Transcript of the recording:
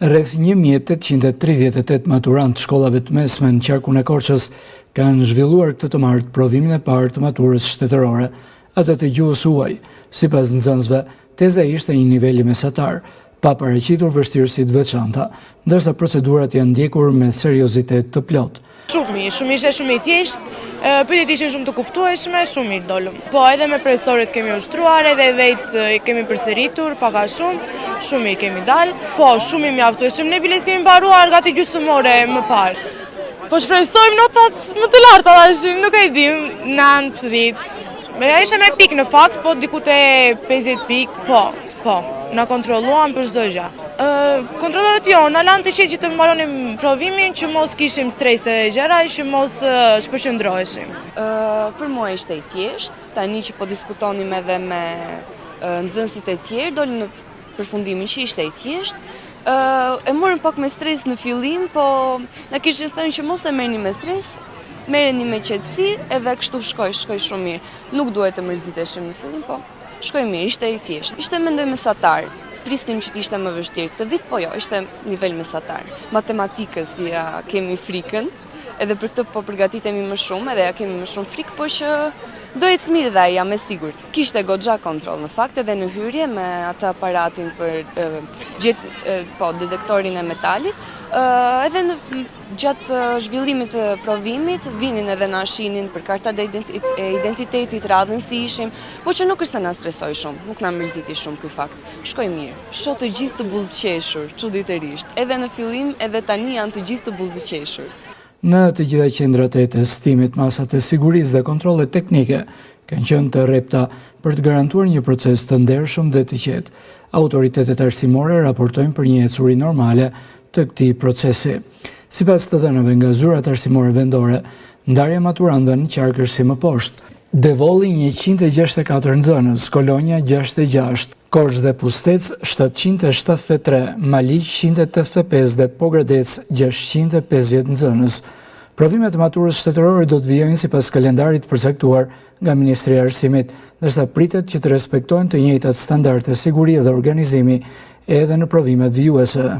Rreth 1838 maturant të shkollave të mesme në qarkun e Korçës kanë zhvilluar këtë të martë provimin e parë të maturës shtetërore, atë të gjuhës huaj. Sipas nxënësve, teza ishte një niveli mesatar, pa paraqitur vështirësi të veçanta, ndërsa procedurat janë ndjekur me seriozitet të plotë. Shumë ishte shumë i thjesht, pyetjet ishin shumë të kuptueshme, shumë mirë dolëm. Po edhe me profesorët kemi ushtruar, edhe vetë kemi përsëritur, paka shumë mirë kemi dalë. Po, shumë i mjaftueshëm, ne biles kemi mbaruar gati gjysmore më parë. Po shpresojmë notat më të larta tashim, nuk e dim, 9, 10. Ishte me pikë në fakt, po diku te 50 pikë, po, na kontrolluan për çdo gjë. Kontrollorët na lanë të qetë që të mbaronim provimin, që mos kishim strese dhe gjëra, që mos shpërqendroheshim. Për mua ishte i thjesht, tani që po diskutonim edhe me nxënësit e tjerë, doli në përfundimin që ishte i thjesht. E morëm pak me stres në fillim, po na kishin thënë që mos e merrni me stres, merreni me qetësi, edhe kështu shkoi shumë mirë. Nuk duhet të mërziteshim në fillim, po shkoi mirë, ishte i thjesht. Ishte mendoj mesatar. Prisnim që t'ishte më vështirë këtë vit, po jo, ishte nivel mesatar. Matematikës ja kemi frikën, edhe për këtë po përgatitemi më shumë, edhe ja kemi më shumë frikë, po që do ecë mirë dhe jam e sigurt. Kishte goxha kontroll në fakt, edhe në hyrje me atë aparatin për detektorin e metalit, edhe gjatë zhvillimit të provimit, vinin edhe na shinin për kartat e identitetit, radhën si ishim, po që nuk është se na stresoj shumë, nuk na mërziti shumë ky fakt. Shkoj mirë, shoh të gjithë të buzëqeshur, çuditërisht. Edhe në fillim, edhe tani janë të gjithë të buzëqeshur. Në të gjitha qendrat e testimit, masat e sigurisë dhe kontrollet teknike kanë qenë të rrepta për të garantuar një proces të ndershëm dhe të qetë. Autoritetet arsimore raportojnë për një ecuri normale të këtij procesi. Sipas të dhënave nga zyrat arsimore vendore, ndarja maturantëve në qark është si më poshtë. Devolli 164 nxënës, Kolonja 66, Korçë dhe Pustec 773, Maliq 185 dhe Pogradec 650 nxënës. Provimet e maturës shtetërore do të vijojnë sipas kalendarit përcaktuar nga Ministria e Arsimit, ndërsa pritet që të respektojnë të njëjtat standarde sigurie dhe organizimi edhe në provimet vijuese.